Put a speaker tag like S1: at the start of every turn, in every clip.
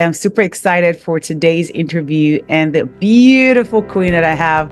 S1: I'm super excited for today's interview and the beautiful queen that I have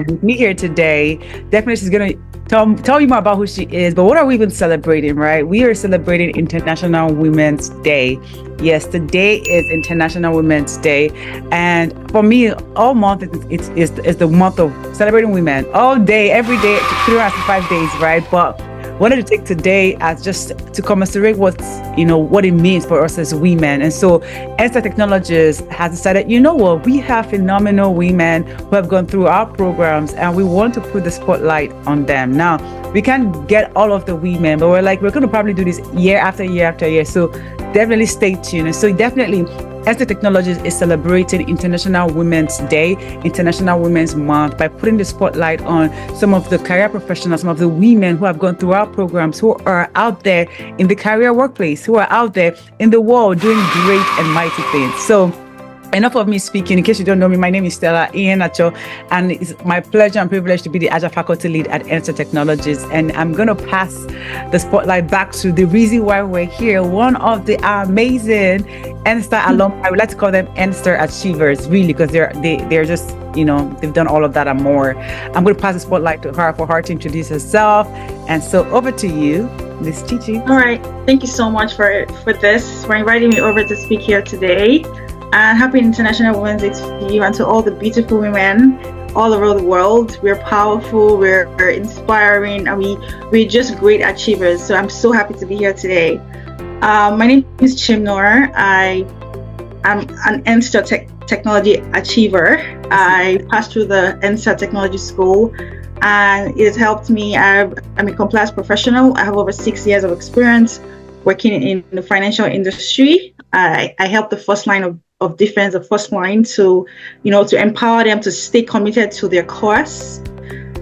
S1: with me here today. Definitely she's going to tell you more about who she is, but what are we even celebrating, right? We are celebrating International Women's Day. Yes, today is International Women's Day. And for me, all month it's the month of celebrating women. All day, every day, 365 days, right? But wanted to take today as just to commiserate what it means for us as women. And so NSTAR Technologies has decided, we have phenomenal women who have gone through our programs and we want to put the spotlight on them. Now, we can't get all of the women, but we're going to probably do this year after year after year. So definitely stay tuned. And so definitely NSTAR Technologies is celebrating International Women's Day, International Women's Month, by putting the spotlight on some of the career professionals, some of the women who have gone through our programs, who are out there in the career workplace, who are out there in the world doing great and mighty things. So enough of me speaking. In case you don't know me, my name is Stella Iheanacho, and it's my pleasure and privilege to be the Agile Faculty Lead at NSTAR Technologies. And I'm going to pass the spotlight back to the reason why we're here, one of the amazing NSTAR alumni. I would like to call them NSTAR achievers, really, because they're just, they've done all of that and more. I'm going to pass the spotlight to her for her to introduce herself. And so over to you, Ms. Chichi.
S2: All right. Thank you so much for inviting me over to speak here today. And happy International Women's Day to you and to all the beautiful women all over the world. We're powerful, we're inspiring, and we're just great achievers. So I'm so happy to be here today. My name is Chimno. I am an NSTAR Technology achiever. I passed through the NSTAR Technology School, and it has helped me. I'm a compliance professional. I have over 6 years of experience working in the financial industry. I help the first line of defense, the first line, to empower them to stay committed to their course.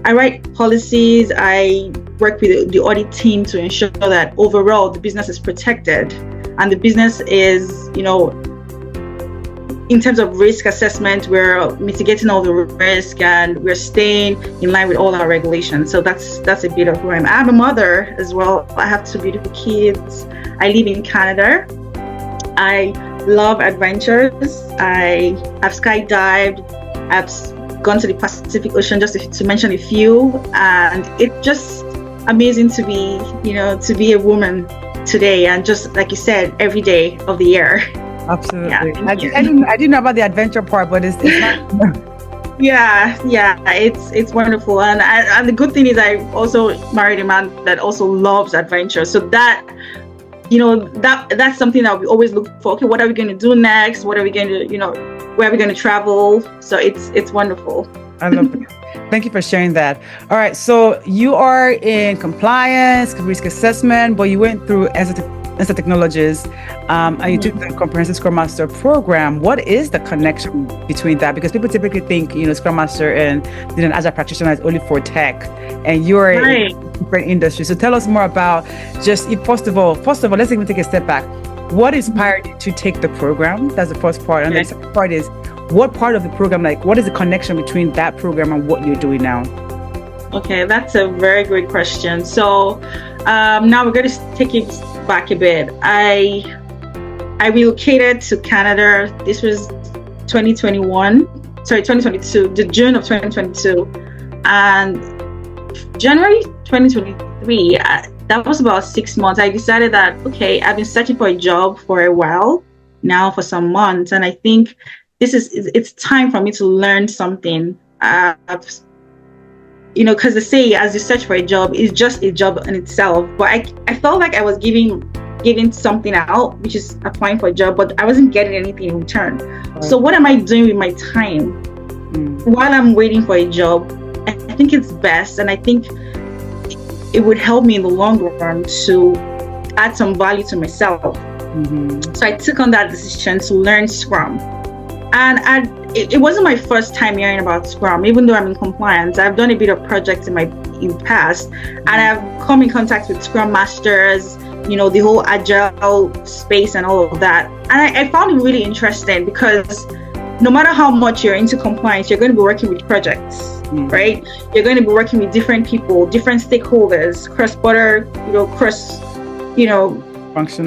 S2: I write policies. I work with the audit team to ensure that overall the business is protected, and the business is, in terms of risk assessment, we're mitigating all the risk and we're staying in line with all our regulations. So that's a bit of who I am. I'm a mother as well. I have 2 beautiful kids. I live in Canada. I love adventures. I have skydived. I've gone to the Pacific Ocean, just to mention a few. And it's just amazing to be a woman today, and just like you said, every day of the year.
S1: Absolutely. Yeah, I didn't know about the adventure part, but it's not.
S2: Yeah, it's wonderful. And the good thing is I also married a man that also loves adventure. So that, that's something that we always look for. Okay, what are we going to do next? What are we going to, where are we going to travel? So it's wonderful.
S1: I love it. Thank you for sharing that. All right, so you are in compliance, risk assessment, but you went through NSTAR Technologies, and you took the Comprehensive Scrum Master Program. What is the connection between that? Because people typically think, Scrum Master and an Agile practitioner is only for tech, and you're in a different industry. So tell us more about first of all, let's even take a step back. What inspired you to take the program? That's the first part. And the second part is, what part of the program, what is the connection between that program and what you're doing now?
S2: Okay, that's a very great question. So now we're going to take it back a bit. I relocated to Canada. This was 2022, the June of 2022. And January 2023, that was about 6 months. I decided that, okay, I've been searching for a job for a while now, for some months. And I think it's time for me to learn something. Because they say as you search for a job, it's just a job in itself. But I felt like I was giving something out, which is applying for a job, but I wasn't getting anything in return. Right. So what am I doing with my time while I'm waiting for a job? I think it's best, and I think it would help me in the long run to add some value to myself. So I took on that decision to learn Scrum. And it wasn't my first time hearing about Scrum, even though I'm in compliance. I've done a bit of projects in the past, and I've come in contact with Scrum Masters, the whole Agile space and all of that. And I found it really interesting because no matter how much you're into compliance, you're going to be working with projects, right? You're going to be working with different people, different stakeholders, cross-border, functional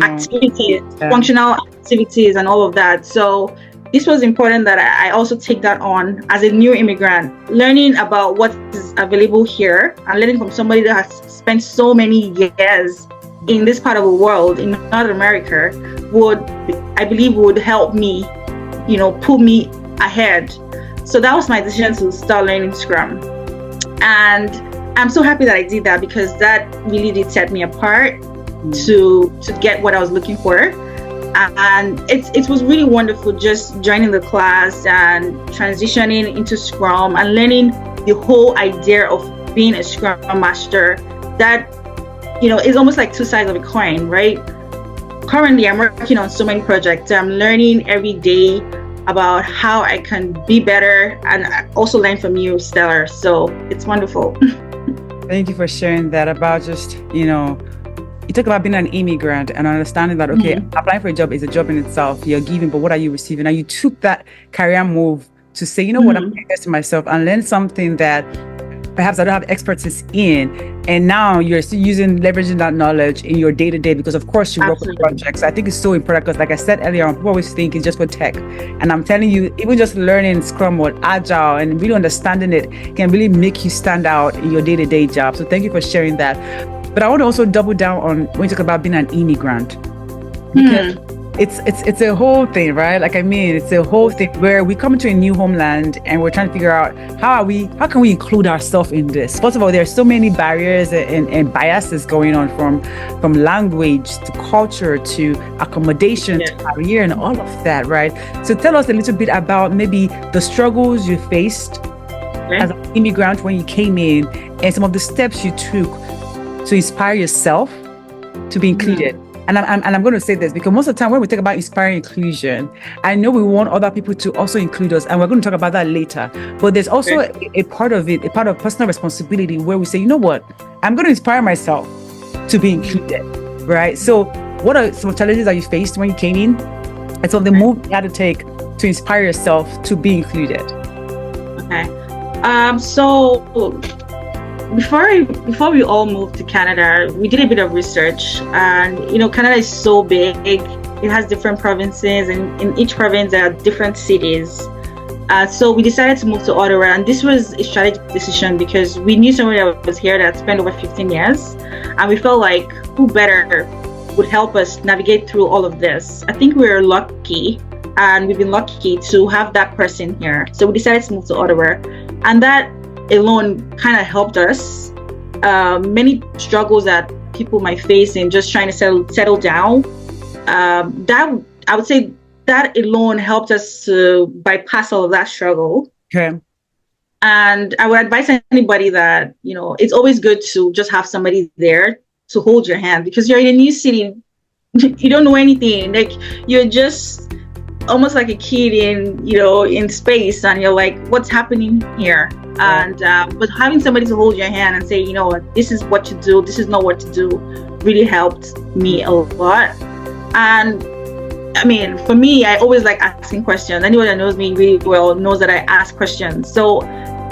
S2: activities activities and all of that. So this was important that I also take that on as a new immigrant, learning about what is available here and learning from somebody that has spent so many years in this part of the world, in North America, I believe would help me, pull me ahead. So that was my decision to start learning Scrum. And I'm so happy that I did that, because that really did set me apart to get what I was looking for. And it was really wonderful just joining the class and transitioning into Scrum and learning the whole idea of being a Scrum Master. That, is almost like two sides of a coin, right? Currently, I'm working on so many projects. I'm learning every day about how I can be better, and I also learn from you, Stellar. So it's wonderful.
S1: Thank you for sharing that about just, you talk about being an immigrant and understanding that, okay, applying for a job is a job in itself. You're giving, but what are you receiving? And you took that career move to say, what, I'm doing this to myself and learn something that perhaps I don't have expertise in. And now you're still leveraging that knowledge in your day-to-day, because of course you work with projects. I think it's so important, because like I said earlier on, people always think it's just for tech. And I'm telling you, even just learning Scrum or Agile and really understanding it can really make you stand out in your day-to-day job. So thank you for sharing that. But I want to also double down on when you talk about being an immigrant, because it's a whole thing, right? It's a whole thing where we come into a new homeland and we're trying to figure out how can we include ourselves in this. First of all, there's so many barriers and biases going on from language to culture to accommodation to career and all of that, right? So tell us a little bit about maybe the struggles you faced as an immigrant when you came in, and some of the steps you took to inspire yourself to be included. And I'm going to say this because most of the time when we talk about inspiring inclusion, I know we want other people to also include us, and we're going to talk about that later. But there's also a part of it, a part of personal responsibility, where we say, you know what, I'm going to inspire myself to be included, right? So what are some challenges that you faced when you came in, and some of the moves you had to take to inspire yourself to be included?
S2: Okay. So before we all moved to Canada, we did a bit of research, and Canada is so big. It has different provinces, and in each province there are different cities. So we decided to move to Ottawa, and this was a strategic decision because we knew somebody that was here that spent over 15 years, and we felt like who better would help us navigate through all of this. I think we were lucky, and we've been lucky to have that person here. So we decided to move to Ottawa, and that alone kind of helped us. Many struggles that people might face in just trying to settle down, that I would say that alone helped us to bypass all of that struggle.
S1: Okay.
S2: And I would advise anybody that it's always good to just have somebody there to hold your hand, because you're in a new city, you don't know anything, like you're just almost like a kid in space, and you're like, what's happening here? And but having somebody to hold your hand and say, this is what you do, this is not what to do, really helped me a lot. And I mean, for me, I always like asking questions. Anyone that knows me really well knows that I ask questions. So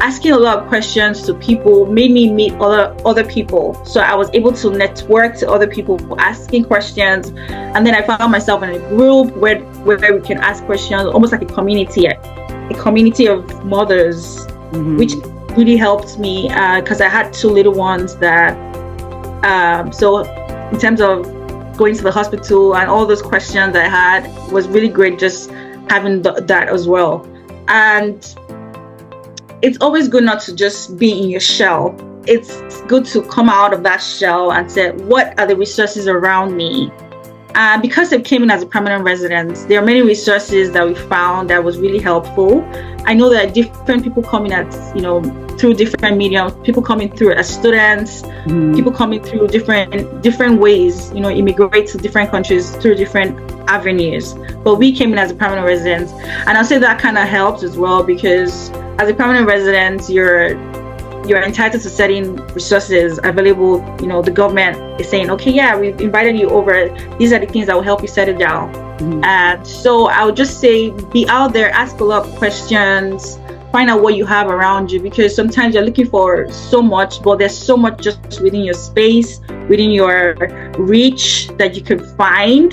S2: asking a lot of questions to people made me meet other people. So I was able to network to other people asking questions. And then I found myself in a group where we can ask questions, almost like a community of mothers, which really helped me because I had two little ones that, so in terms of going to the hospital and all those questions I had was really great, just having that as well. And it's always good not to just be in your shell. It's good to come out of that shell and say, what are the resources around me? Because I came in as a permanent resident, there are many resources that we found that was really helpful. I know that different people coming at, through different mediums, people coming through as students, people coming through different ways, immigrate to different countries through different avenues. But we came in as a permanent resident. And I'll say that kind of helps as well, because as a permanent resident, you're entitled to certain resources available. The government is saying, okay, yeah, we've invited you over. These are the things that will help you settle down. And so I would just say, be out there, ask a lot of questions, find out what you have around you, because sometimes you're looking for so much, but there's so much just within your space, within your reach that you can find.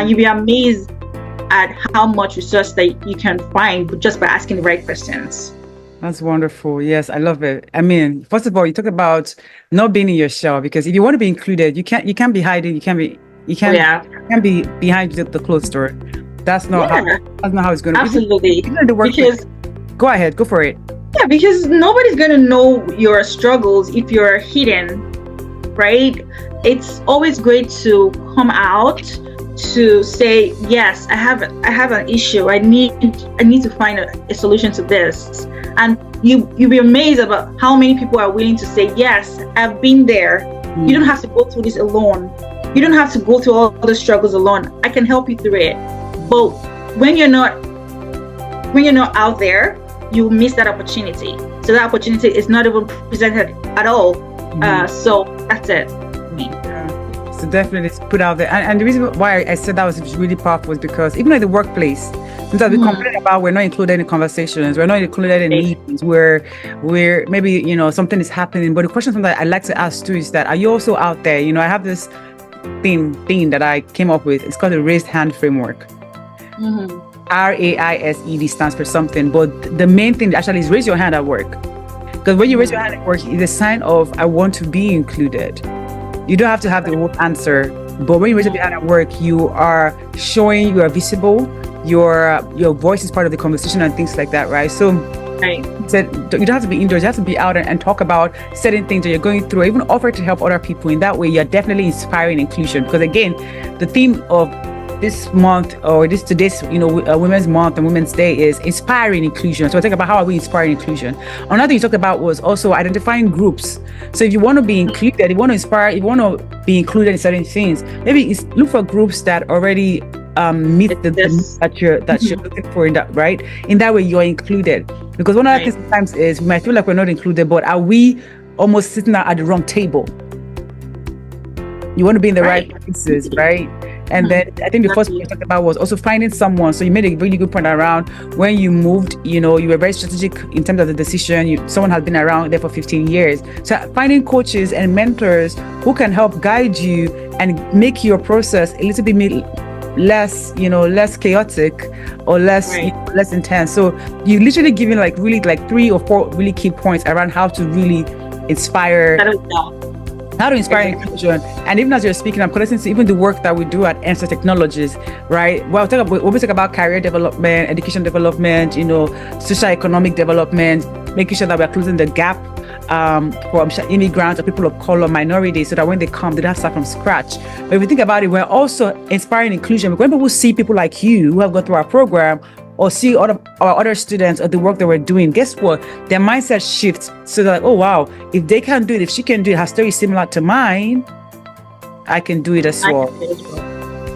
S2: You'll be amazed at how much resource that you can find just by asking the right questions.
S1: That's wonderful. Yes, I love it. I mean, first of all, you talk about not being in your shell, because if you want to be included, you can't be hiding. You can't be behind the closed door. That's not how it's going to be.
S2: Absolutely.
S1: Even in the workplace. Go ahead, go for it.
S2: Yeah, because nobody's going to know your struggles if you're hidden, right? It's always great to come out to say, yes, I have an issue. I need to find a solution to this. And you'll be amazed about how many people are willing to say, yes, I've been there. You don't have to go through this alone. You don't have to go through all the struggles alone. I can help you through it. But when you're not out there, you miss that opportunity. So that opportunity is not even presented at all. So that's it.
S1: So definitely put out there. And the reason why I said that was really powerful is because even in the workplace, sometimes we complain about we're not included in conversations, we're not included in meetings where maybe, something is happening. But the question that I like to ask too is that, are you also out there? I have this thing that I came up with. It's called the raised hand framework. RAISED stands for something, but the main thing actually is raise your hand at work. Because when you raise your hand at work, it's a sign of I want to be included. You don't have to have the whole answer, but when you raise your hand at work, you are showing you are visible. Your voice is part of the conversation and things like that, right? So, you don't have to be indoors. You have to be out and talk about certain things that you're going through, or even offer to help other people. In that way, you're definitely inspiring inclusion. Because again, the theme of this month or today's Women's Month and Women's Day is inspiring inclusion. So I think about how are we inspiring inclusion. Another thing you talked about was also identifying groups. So if you want to be included, if you want to inspire, if you want to be included in certain things, maybe look for groups that already meet the that you're looking for in that, right? In that way you're included. Because one of the things sometimes is we might feel like we're not included, but are we almost sitting at the wrong table? You want to be in the right places, right? And then I think the first thing you talked about was also finding someone. So you made a really good point around when you moved, you were very strategic in terms of the decision. Someone has been around there for 15 years. So finding coaches and mentors who can help guide you and make your process a little bit less, less chaotic or less, less intense. So you literally giving like 3 or 4 really key points around how to really inspire. How to inspire inclusion. And even as you're speaking, I'm connecting to even the work that we do at NSTAR Technologies, right? Well, when we talk about career development, education development, socio-economic development, making sure that we're closing the gap for immigrants or people of color, minorities, so that when they come, they don't have to start from scratch. But if you think about it, we're also inspiring inclusion. When people see people like you who have gone through our program, or see our other students or the work that we're doing, guess what? Their mindset shifts. So they're like, oh, wow, if they can do it, if she can do it, her story is similar to mine, I can do it as well.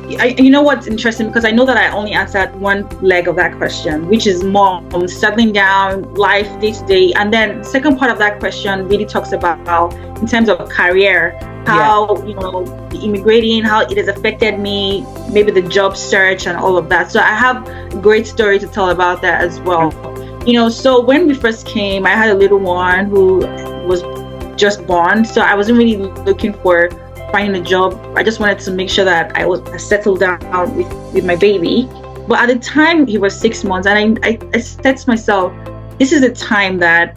S2: You know what's interesting? Because I know that I only answered one leg of that question, which is more settling down, life, day to day. And then the second part of that question really talks about how, in terms of career, how, immigrating, how it has affected me, maybe the job search and all of that. So I have a great story to tell about that as well. So when we first came, I had a little one who was just born. So I wasn't really looking for finding a job. I just wanted to make sure that I settled down with my baby. But at the time he was 6 months, and I said to myself, this is the time that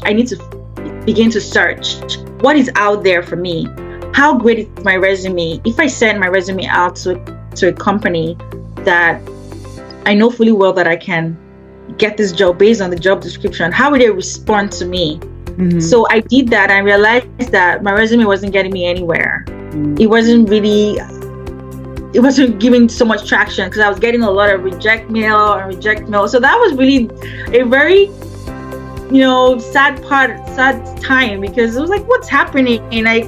S2: I need to begin to search what is out there for me. How great is my resume? If I send my resume out to a company that I know fully well that I can get this job based on the job description, how would they respond to me? So I did that, and I realized that my resume wasn't getting me anywhere. It wasn't giving so much traction because I was getting a lot of reject mail. So that was really a very sad time, because it was like, what's happening? And I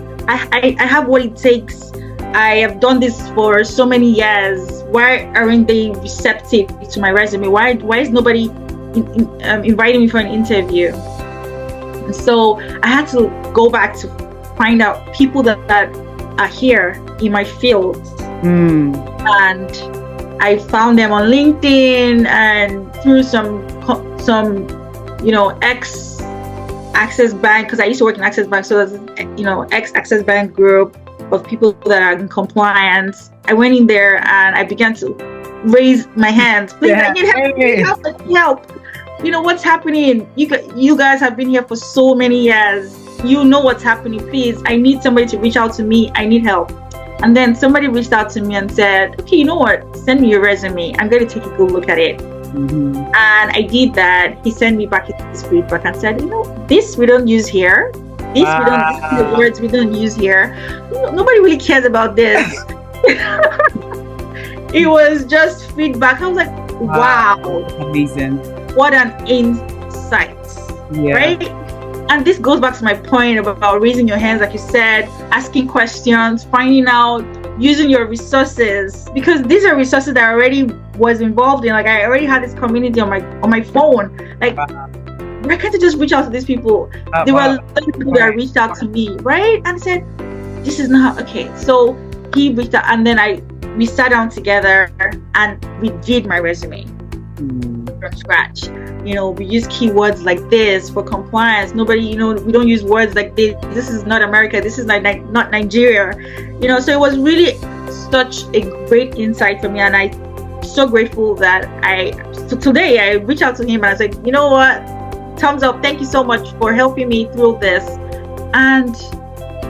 S2: have what it takes. I have done this for so many years. Why aren't they receptive to my resume? Why is nobody inviting me for an interview? And so I had to go back to find out people that are here in my field. And I found them on LinkedIn and through some ex-Access Bank, because I used to work in Access Bank, so there's ex-Access Bank group of people that are in compliance. I went in there and I began to raise my hand. Please,
S1: Yeah.
S2: I need help. I need help. I need help. You know what's happening? You guys have been here for so many years. You know what's happening. Please, I need somebody to reach out to me. I need help. And then somebody reached out to me and said, okay, you know what? Send me your resume. I'm going to take a good look at it.
S1: Mm-hmm.
S2: And I did that. He sent me back his feedback and said, you know, this we don't use here. This we don't, the words we don't use here. Nobody really cares about this. It was just feedback. I was like, wow.
S1: Amazing.
S2: What an insight.
S1: Yeah.
S2: Right? And this goes back to my point about raising your hands, like you said, asking questions, finding out, using your resources, because these are resources that I already was involved in. Like I already had this community on my phone. Like, why can't I just reach out to these people? There were a lot of people that reached out to me, right? And said, this is not okay. So he reached out, and then we sat down together and we did my resume from scratch. You know, we use keywords like this for compliance. Nobody, you know, we don't use words like this. This is not America. This is not Nigeria. You know, so it was really such a great insight for me, and I'm so grateful that today I reached out to him and I said, you know what, thumbs up. Thank you so much for helping me through this. And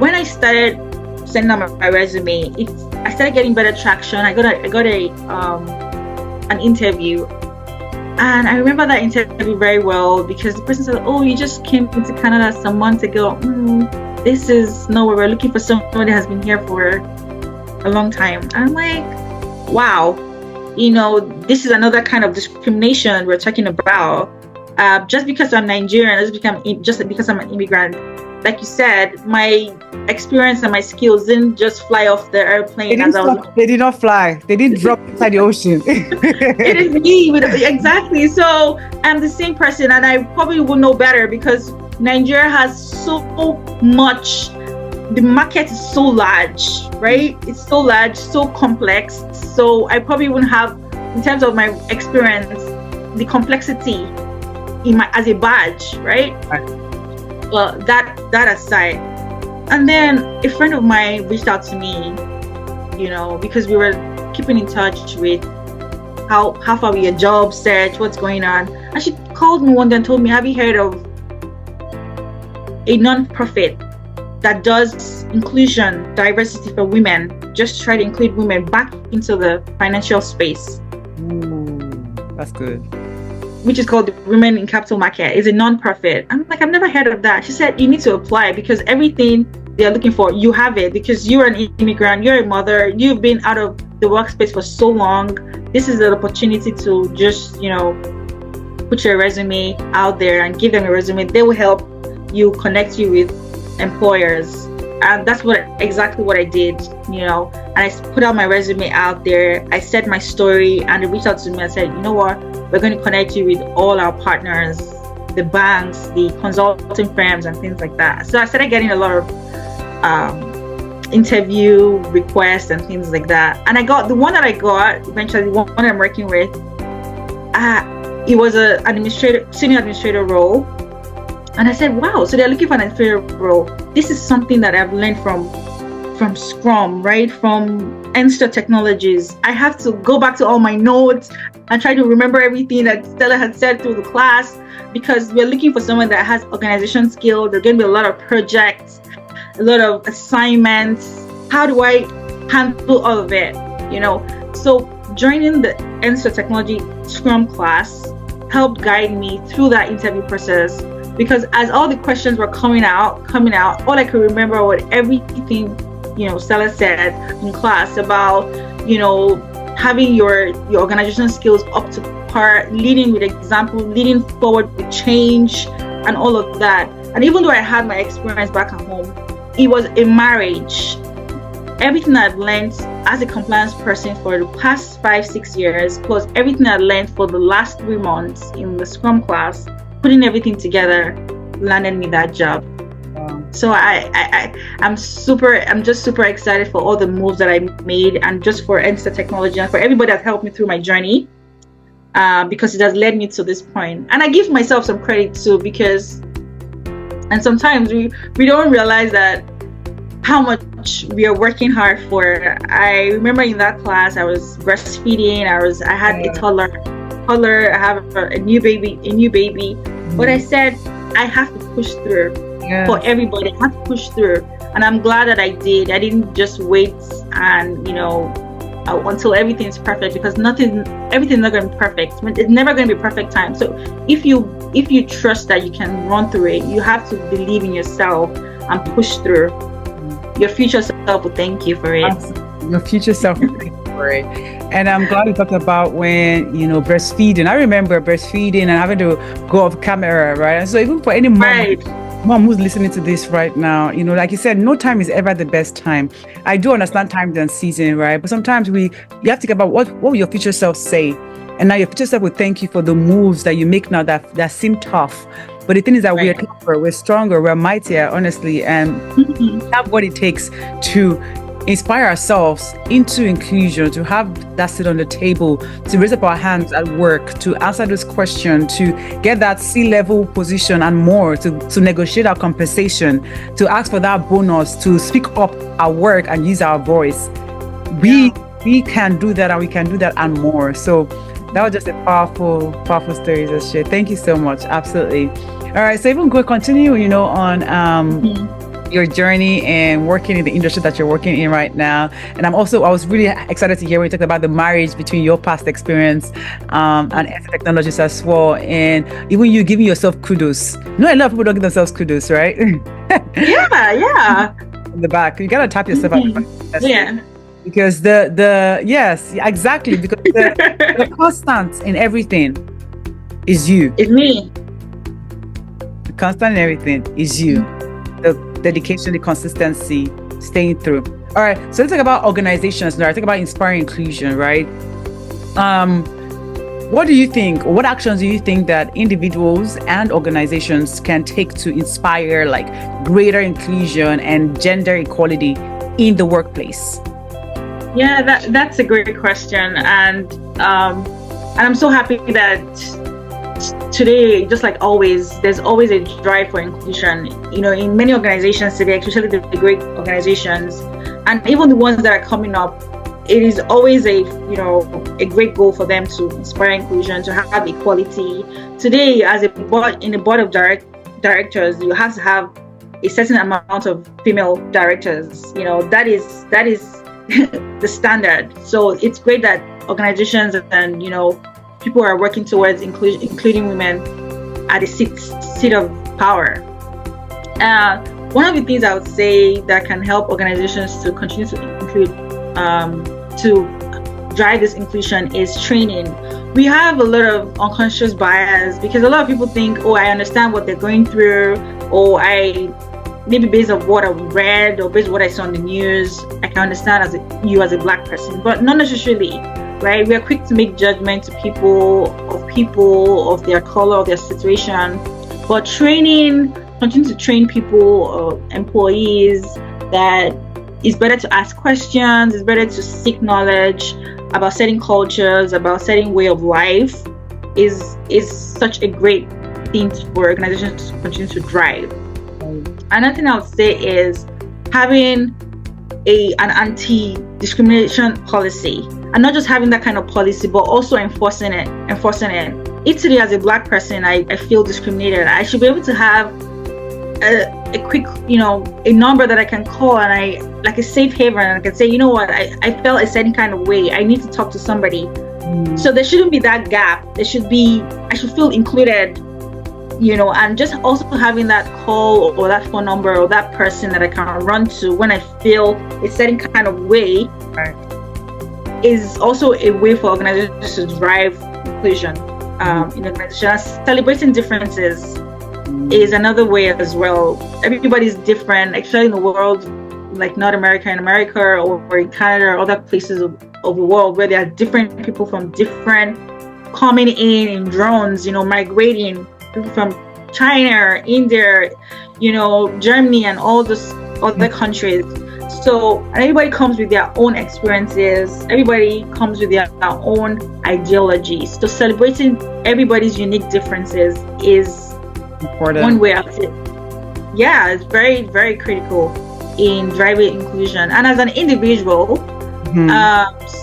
S2: when I started sending out my resume, I started getting better traction. I got an interview. And I remember that interview very well because the person said, oh, you just came into Canada some months ago. This is no, we're looking for someone that has been here for a long time. And I'm like, wow, you know, this is another kind of discrimination we're talking about. Just because I'm Nigerian, just because I'm an immigrant, like you said, my experience and my skills didn't just fly off the airplane.
S1: They did not fly. They didn't drop inside the ocean.
S2: It is me. Exactly. So I'm the same person, and I probably would know better because Nigeria has so much. The market is so large, right? It's so large, so complex. So I probably wouldn't have, in terms of my experience, the complexity as a badge, right? Well, that aside. And then a friend of mine reached out to me, you know, because we were keeping in touch with how far we a job search, what's going on. And she called me one day and told me, have you heard of a non-profit that does inclusion, diversity for women, just try to include women back into the financial space?
S1: That's good.
S2: Which is called the Women in Capital Market. It's a non-profit. I'm like, I've never heard of that. She said, you need to apply because everything they're looking for, you have it because you're an immigrant, you're a mother, you've been out of the workspace for so long. This is an opportunity to just, you know, put your resume out there and give them a resume. They will help you connect you with employers. And that's exactly what I did, you know. And I put out my resume out there. I said my story, and they reached out to me and said, you know what, we're going to connect you with all our partners, the banks, the consulting firms, and things like that. So I started getting a lot of interview requests and things like that. And I got the one that I got eventually, the one I'm working with. It was an senior administrator role. And I said, wow, so they're looking for an administrator role. This is something that I've learned from Scrum, right? From NSTAR Technologies. I have to go back to all my notes and try to remember everything that Stella had said through the class, because we're looking for someone that has organization skills. There's going to be a lot of projects, a lot of assignments. How do I handle all of it? You know, so joining the NSTAR Technology Scrum class helped guide me through that interview process. Because as all the questions were coming out, all I could remember was everything, you know, Stella said in class about, you know, having your organizational skills up to par, leading with example, leading forward with change, and all of that. And even though I had my experience back at home, it was a marriage. Everything I've learned as a compliance person for the past 5-6 years, plus everything I learned for the last 3 months in the Scrum class, putting everything together landed me that job. Wow. So I'm just super excited for all the moves that I made, and just for NSTAR Technology and for everybody that helped me through my journey, because it has led me to this point. And I give myself some credit too, because and sometimes we don't realize that how much we are working hard for. I remember in that class, I was breastfeeding. I had a toddler. I have a new baby. But I said, I have to push through for everybody. I have to push through. And I'm glad that I did. I didn't just wait and, until everything's perfect, because everything's not going to be perfect. It's never going to be perfect time. So if you trust that you can run through it, you have to believe in yourself and push through. Your future self will thank you for it.
S1: Absolutely. Your future self will thank you for it. And I'm glad you talked about when, breastfeeding. I remember breastfeeding and having to go off camera, right? And so even for any mom who's listening to this right now, like you said, no time is ever the best time. I do understand times and season, right? But sometimes you have to think about what will your future self say? And now your future self will thank you for the moves that you make now that seem tough. But the thing is that we're tougher, we're stronger, we're mightier, honestly, and have what it takes to inspire ourselves into inclusion, to have that seat on the table, to raise up our hands at work, to answer those questions, to get that C-level position and more, to negotiate our compensation, to ask for that bonus, to speak up our work and use our voice. We can do that, and we can do that and more. So that was just a powerful story to share. Thank you so much. Absolutely. All right. So even continue, on your journey and working in the industry that you're working in right now. And I was really excited to hear when you talked about the marriage between your past experience and NSTAR Technologies as well. And even you giving yourself kudos. A lot of people don't give themselves kudos, right?
S2: Yeah.
S1: In the back. You got to tap yourself out.
S2: Yeah.
S1: Because yes, exactly. Because the constant in everything is you.
S2: It's me.
S1: The constant in everything is you. The dedication, the consistency, staying through. All right. So let's talk about organizations now. I think about inspiring inclusion, right? What do you think? What actions do you think that individuals and organizations can take to inspire greater inclusion and gender equality in the workplace?
S2: Yeah, that's a great question, and I'm so happy that today, just like always, there's always a drive for inclusion. In many organizations today, especially the great organizations, and even the ones that are coming up, it is always a great goal for them to inspire inclusion, to have equality. Today, in the board of directors, you have to have a certain amount of female directors. That is the standard. So it's great that organizations and people are working towards including women at the seat of power. One of the things I would say that can help organizations to continue to include, to drive this inclusion, is training. We have a lot of unconscious bias because a lot of people think, I understand what they're going through, or maybe based on what I read or based on what I saw on the news, I can understand you as a Black person, but not necessarily, right? We are quick to make judgment to people, of their color, of their situation. But continue to train people, employees, that it's better to ask questions, it's better to seek knowledge about certain cultures, about certain way of life, is such a great thing for organizations to continue to drive. Another thing I would say is having an anti-discrimination policy, and not just having that kind of policy, but also enforcing it. If today, as a Black person, I feel discriminated, I should be able to have a quick, a number that I can call, and like a safe haven, and I can say, I felt a certain kind of way, I need to talk to somebody. So there shouldn't be that gap. I should feel included. And just also having that call or that phone number or that person that I can run to when I feel a certain kind of way, is also a way for organizations to drive inclusion in organizations. Celebrating differences is another way as well. Everybody's different, especially in the world like North America, in America, or in Canada, or other places of the world where there are different people from different coming in drones, migrating. People from China, India, Germany, and all those other countries. So, and everybody comes with their own experiences. Everybody comes with their own ideologies. So celebrating everybody's unique differences is important. One way of it. Yeah, it's very, very critical in driving inclusion. And as an individual,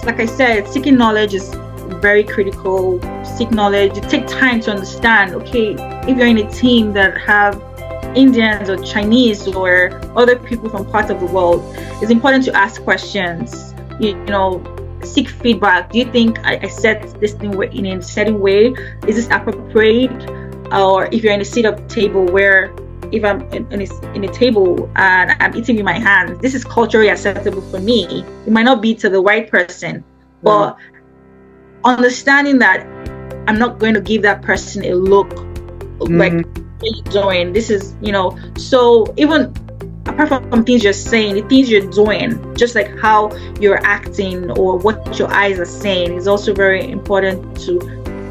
S2: like I said, seeking knowledge is very critical. Seek knowledge. You take time to understand. Okay, if you're in a team that have Indians or Chinese or other people from parts of the world, it's important to ask questions. You know, seek feedback. Do you think I set this thing in a certain way? Is this appropriate? Or if you're in a seat of table where, if I'm in a table and I'm eating with my hands, this is culturally acceptable for me. It might not be to the white person, but understanding that I'm not going to give that person a look like, what are you doing? This is, you know, so even apart from things you're saying, the things you're doing, just like how you're acting or what your eyes are saying, is also very important to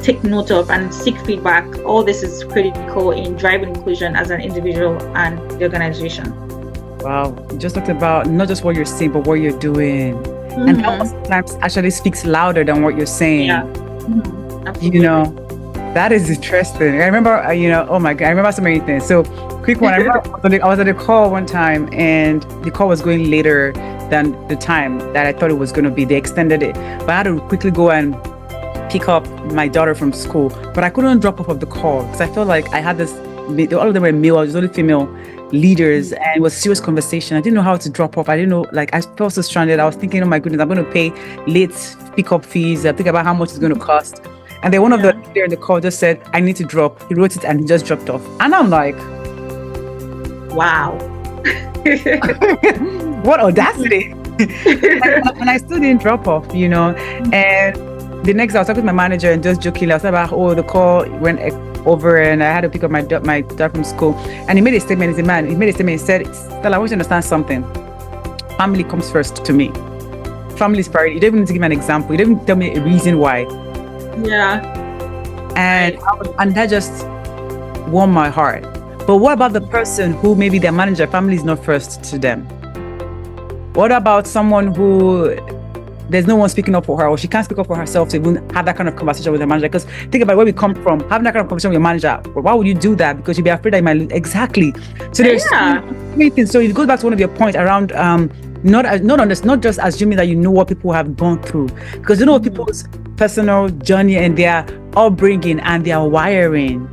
S2: take note of and seek feedback. All this is critical in driving inclusion as an individual and the organization. Wow,
S1: you just talked about not just what you're saying, but what you're doing. And that sometimes actually speaks louder than what you're saying.
S2: Yeah.
S1: You know, that is interesting. I remember, you know, oh my God, I remember so many things. So quick one, I remember I was at a call one time and the call was going later than the time that I thought it was going to be. They extended it, but I had to quickly go and pick up my daughter from school, but I couldn't drop off of the call because I felt like I had this, all of them were male, I was only female leaders, and it was serious conversation. I didn't know how to drop off. I didn't know, like, I felt so stranded. I was thinking, oh my goodness, I'm going to pay late pickup fees. I think about how much it's going to cost. And then one of the leaders in the call just said, I need to drop. He wrote it and he just dropped off. And I'm like,
S2: wow.
S1: What audacity. and I still didn't drop off, you know. And the next day I was talking to my manager and just jokingly, I was about, the call went over and I had to pick up my daughter from school. And he made a statement, he said, Stella, I want you to understand something. Family comes first to me. Family is priority. You don't even need to give me an example. You don't even tell me a reason why.
S2: Yeah.
S1: And that just warmed my heart. But what about the person who maybe their manager, family is not first to them? What about someone who there's no one speaking up for her, or she can't speak up for herself to even have that kind of conversation with the manager? Because think about where we come from, having that kind of conversation with your manager. Why would you do that? Because you'd be afraid that you might lose. Exactly. So there's so many things. So it goes back to one of your points around not just assuming that you know what people have gone through, because you know people's personal journey and their upbringing and their wiring.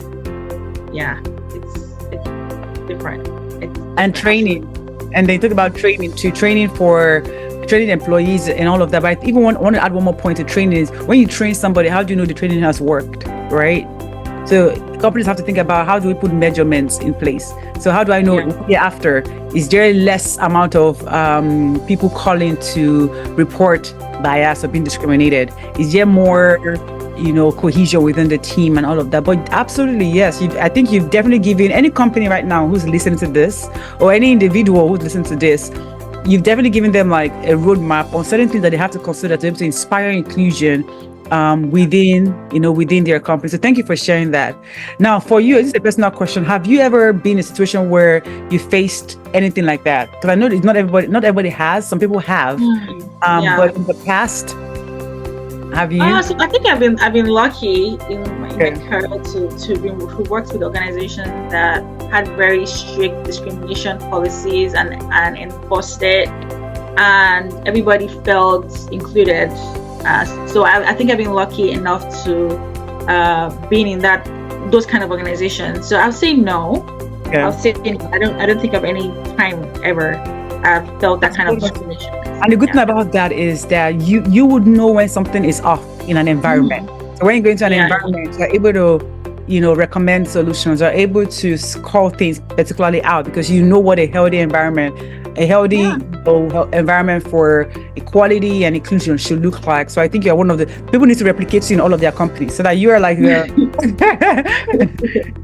S2: Yeah, it's different.
S1: And training, and they talk about training too, training employees and all of that. But I even want to add one more point to training is when you train somebody, how do you know the training has worked, right? So companies have to think about how do we put measurements in place. So how do I know after, is there less amount of people calling to report bias or being discriminated? Is there more, cohesion within the team and all of that? But absolutely, yes. I think you've definitely given any company right now who's listening to this, or any individual who's listening to this, you've definitely given them like a roadmap on certain things that they have to consider to be able to inspire inclusion within their company. So thank you for sharing that. Now, for you, this is a personal question. Have you ever been in a situation where you faced anything like that? Because I know not everybody has. Some people have. But in the past, have you?
S2: So I think I've been lucky in my career to work with organizations that had very strict discrimination policies and enforced it, and everybody felt included. So I think I've been lucky enough to being in those kind of organizations. So I'll say no. Yeah. I'll say no. I don't think of any time ever I've felt that kind of discrimination.
S1: And the good thing about that is that you would know when something is off in an environment. So when you go into an environment, you're able to recommend solutions, are able to call things particularly out, because you know what a healthy environment for equality and inclusion should look like. So I think you're one of the people need to replicate you in all of their companies, so that you are like you're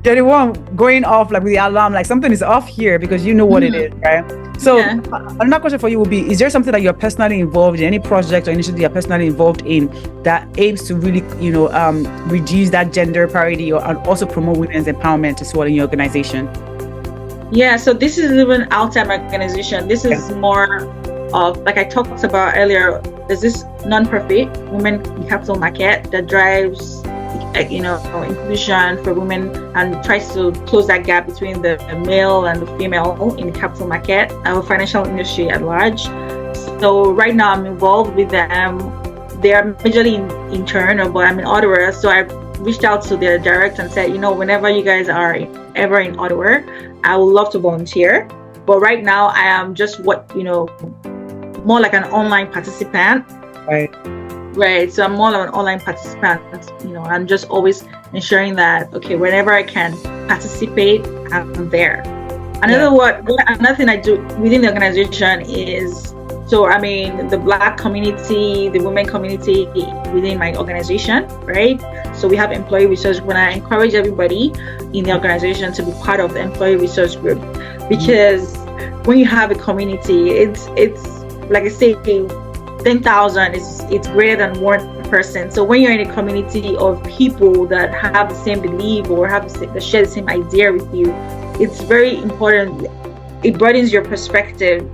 S1: the one going off like with the alarm, like something is off here, because you know what it is, right? So another question for you would be, is there something that you're personally involved in, any project or initiative you're personally involved in that aims to really reduce that gender parity and also promote women's empowerment as well in your organization?
S2: Yeah, so this is even outside my organization. This is more of, like I talked about earlier, there's this non-profit Women in Capital Market that drives inclusion for women and tries to close that gap between the male and the female in the capital market or financial industry at large. So right now I'm involved with them. They are majorly internal, but I'm in Ottawa, so I reached out to their director and said, whenever you guys are ever in Ottawa, I would love to volunteer. But right now I am just more like an online participant. Right. So I'm more like an online participant. I'm just always ensuring that, okay, whenever I can participate, I'm there. Another thing I do within the organization is, the Black community, the women community within my organization, right? So we have employee resource group, and I encourage everybody in the organization to be part of the employee resource group, because when you have a community, it's like I say, 10,000 it's greater than one person. So when you're in a community of people that have the same belief or that share the same idea with you, it's very important. It broadens your perspective.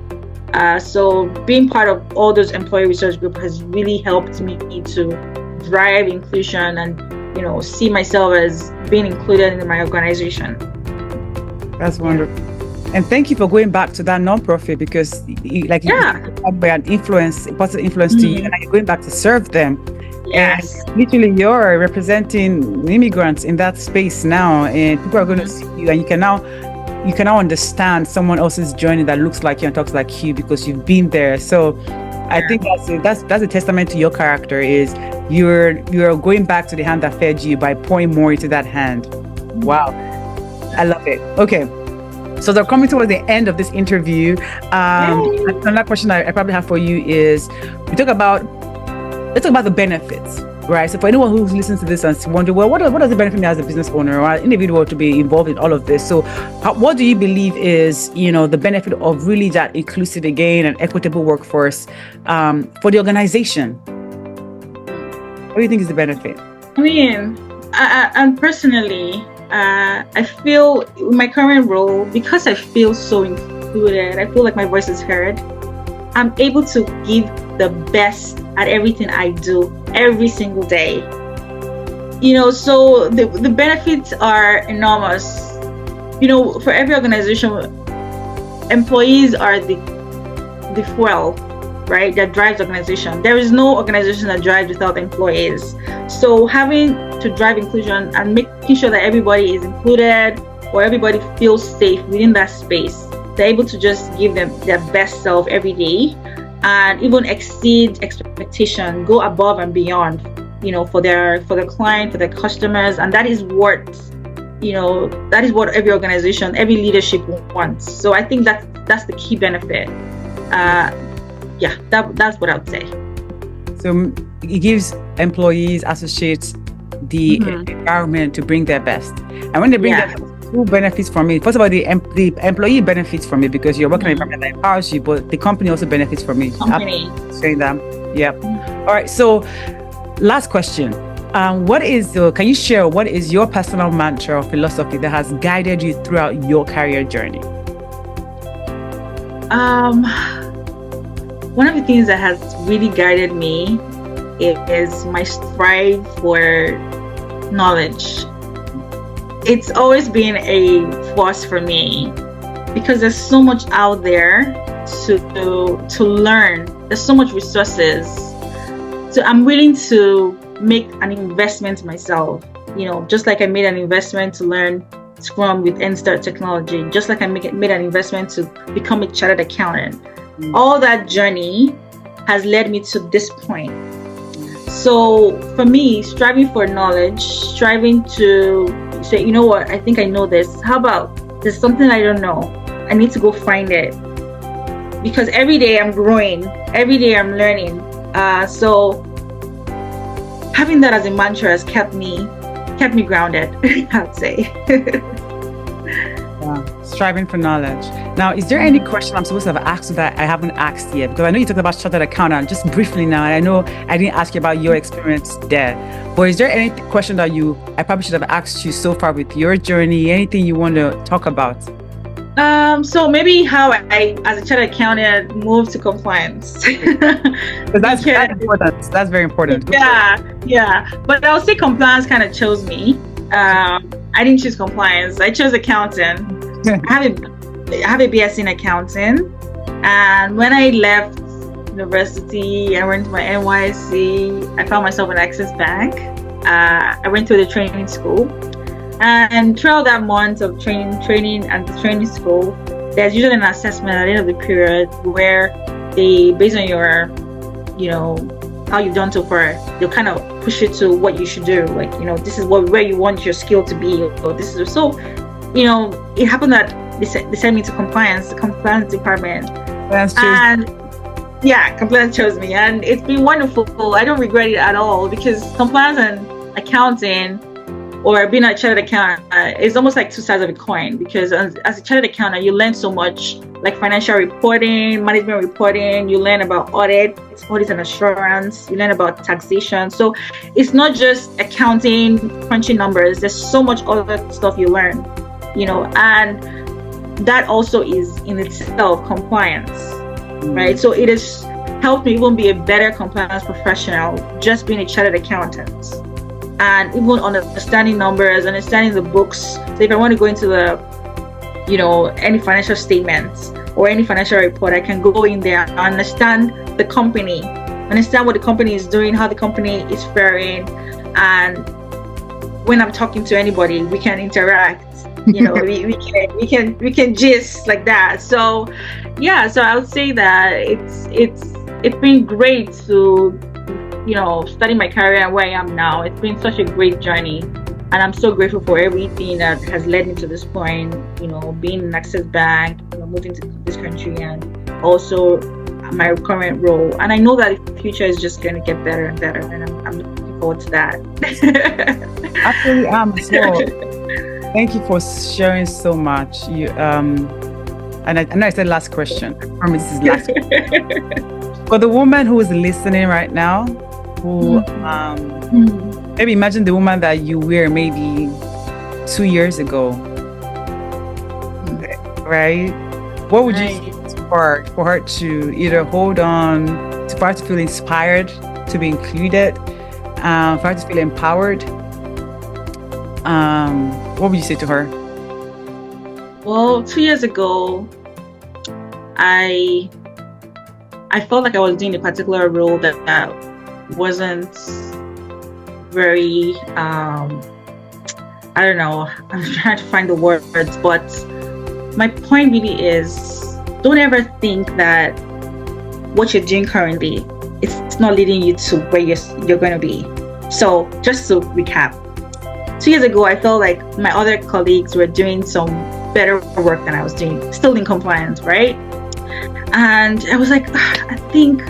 S2: So being part of all those employee resource group has really helped me to drive inclusion and see myself as being included in my organization.
S1: That's wonderful. And thank you for going back to that nonprofit, because you had a positive influence to you, and you're going back to serve them.
S2: Yes.
S1: And literally you're representing immigrants in that space now, and people are going to see you, and you can now understand someone else's journey that looks like you and talks like you because you've been there. So I think that's a testament to your character, is you're going back to the hand that fed you by pouring more into that hand. Wow. I love it. Okay. So they're coming towards the end of this interview. Another question I probably have for you is, let's talk about the benefits, right? So for anyone who listens to this and wonder, well, what does it benefit me as a business owner or an individual to be involved in all of this? So what do you believe is, the benefit of really that inclusive, again, and equitable workforce for the organization? What do you think is the benefit?
S2: And personally, I feel in my current role, because I feel so included, I feel like my voice is heard. I'm able to give the best at everything I do every single day. So the benefits are enormous. For every organization, employees are the fuel, right, that drives the organization. There is no organization that drives without employees. So having to drive inclusion and making sure that everybody is included or everybody feels safe within that space, they're able to just give them their best self every day and even exceed expectation, go above and beyond, for their client, for their customers. And that is what every organization, every leadership wants. So I think that's the key benefit. That's what I would say. So
S1: it gives employees, associates the environment to bring their best. And when they bring their best, who benefits from it? First of all, the employee benefits from it because you're working in an environment that empowers you, but the company also benefits from it. Saying that. Yep. All right. So last question. Can you share what is your personal mantra or philosophy that has guided you throughout your career journey?
S2: One of the things that has really guided me is my strive for knowledge. It's always been a force for me because there's so much out there to learn. There's so much resources. So I'm willing to make an investment myself. Just like I made an investment to learn Scrum with NSTAR Technology, just like I made an investment to become a chartered accountant. All that journey has led me to this point. So for me, striving for knowledge, striving to say, you know what, I think I know this. How about there's something I don't know? I need to go find it. Because every day I'm growing, every day I'm learning. So having that as a mantra has kept me grounded, I'd say.
S1: Striving for knowledge. Now, is there any question I'm supposed to have asked that I haven't asked yet? Because I know you talked about chartered accountant just briefly now, and I know I didn't ask you about your experience there. But is there any question that I probably should have asked you so far with your journey? Anything you want to talk about?
S2: So maybe how I, as a chartered accountant, moved to compliance.
S1: That's important. That's very important.
S2: Yeah. But I would say compliance kind of chose me. I didn't choose compliance. I chose accounting. I have a BSc in accounting, and when I left university, I went to my NYC. I found myself at Access Bank. I went to the training school. And throughout that month of training and the training school, there's usually an assessment at the end of the period where they, based on your, how you've done so far, they'll kind of push you to what you should do. Like, this is where you want your skill to be, or this is so. It happened that they sent me to the compliance department. Compliance chose me, and it's been wonderful. I don't regret it at all, because compliance and accounting, or being a chartered accountant, is almost like two sides of a coin, because as a chartered accountant, you learn so much, like financial reporting, management reporting, you learn about audit and assurance, you learn about taxation. So it's not just accounting, crunching numbers, there's so much other stuff you learn, and that also is in itself compliance, right? So it has helped me even be a better compliance professional, just being a chartered accountant. And even understanding numbers, understanding the books. So if I want to go into the, any financial statements or any financial report, I can go in there and understand the company, understand what the company is doing, how the company is faring. And when I'm talking to anybody, we can interact. we can gist like that. So so I would say that it's been great to studying my career and where I am now. It's been such a great journey, and I'm so grateful for everything that has led me to this point. Being in Access Bank, moving to this country, and also my current role. And I know that the future is just going to get better and better, and I'm looking forward to that.
S1: Absolutely am as well. Thank you for sharing so much. You and I know I said last question. I promise this is last question. For the woman who is listening right now, who maybe imagine the woman that you were maybe 2 years ago, right? What would you say for her to either hold on, for her to feel inspired, to be included, for her to feel empowered? What would you say to her?
S2: Well, 2 years ago, I felt like I was doing a particular role that wasn't very, I don't know, I'm trying to find the words, but my point really is, don't ever think that what you're doing currently, it's not leading you to where you're going to be. So just to recap, 2 years ago, I felt like my other colleagues were doing some better work than I was doing, still in compliance, right? And I was like, I think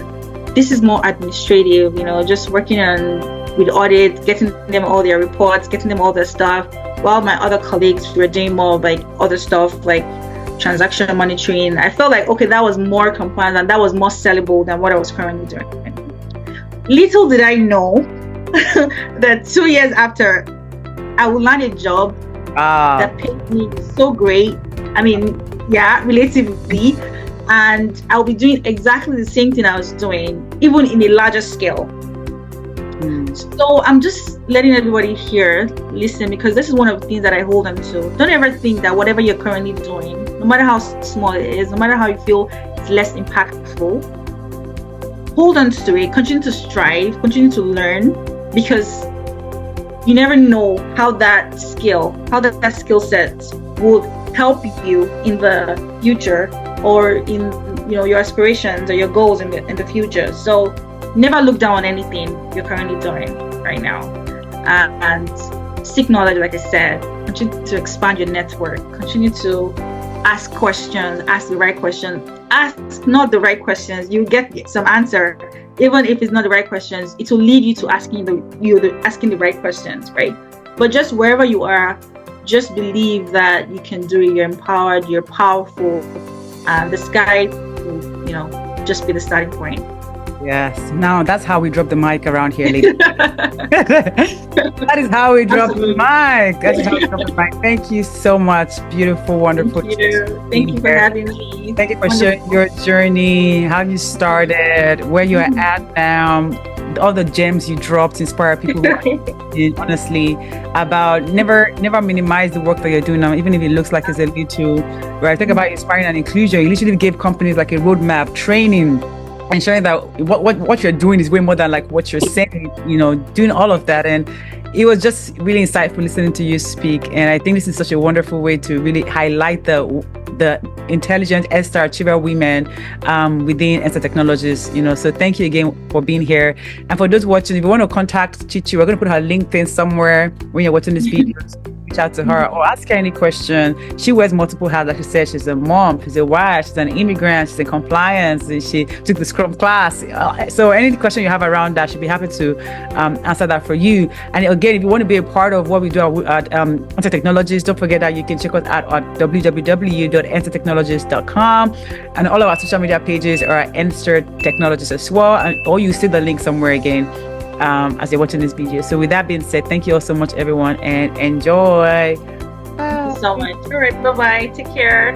S2: this is more administrative, just working with audit, getting them all their reports, getting them all their stuff, while my other colleagues were doing more like other stuff like transaction monitoring. I felt like, okay, that was more compliant and that was more sellable than what I was currently doing. Little did I know that 2 years after, I would land a job that paid me so great. I mean, relatively. And I'll be doing exactly the same thing I was doing, even in a larger scale. So I'm just letting everybody here listen, because this is one of the things that I hold on to. Don't ever think that whatever you're currently doing, no matter how small it is, no matter how you feel it's less impactful, hold on to it, continue to strive, continue to learn, because you never know how that skill set will help you in the future, or in your aspirations or your goals in the future. So never look down on anything you're currently doing right now, and seek knowledge. Like I said, continue to expand your network, continue to ask questions, ask the right questions. Ask not the right questions, you get some answer. Even if it's not the right questions, it will lead you to asking the right questions, right? But just wherever you are, just believe that you can do it. You're empowered, you're powerful, and the sky will, just be the starting point.
S1: Yes. Now that's how we drop the mic around here, ladies. That is how we drop the mic. That is how we drop the mic. Thank you so much. Beautiful, wonderful.
S2: Thank you for having me.
S1: Thank you for sharing your journey, how you started, where you are at now, all the gems you dropped to inspire people. Honestly, about never minimize the work that you're doing now, even if it looks like it's a little. Right? Think about inspiring and inclusion. You literally gave companies like a roadmap, training, ensuring that what you're doing is way more than like what you're saying, doing all of that. And it was just really insightful listening to you speak. And I think this is such a wonderful way to really highlight the intelligent NSTAR achiever women within NSTAR Technologies. So thank you again for being here. And for those watching, if you want to contact Chichi, we're going to put her LinkedIn somewhere when you're watching this video. Reach out to her or ask her any question. She wears multiple hats. Like she said, she's a mom, she's a wife, she's an immigrant, she's in compliance, and she took the Scrum class. So any question you have around that, she'll be happy to answer that for you. And again, if you want to be a part of what we do at NSTAR Technologies, don't forget that you can check us out at www.nstartechnologies.com, and all of our social media pages are at NSTAR Technologies as well, or you see the link somewhere again as you're watching this video. So with that being said, thank you all so much, everyone, and enjoy.
S2: Thank you so much. All right, bye-bye. Take care.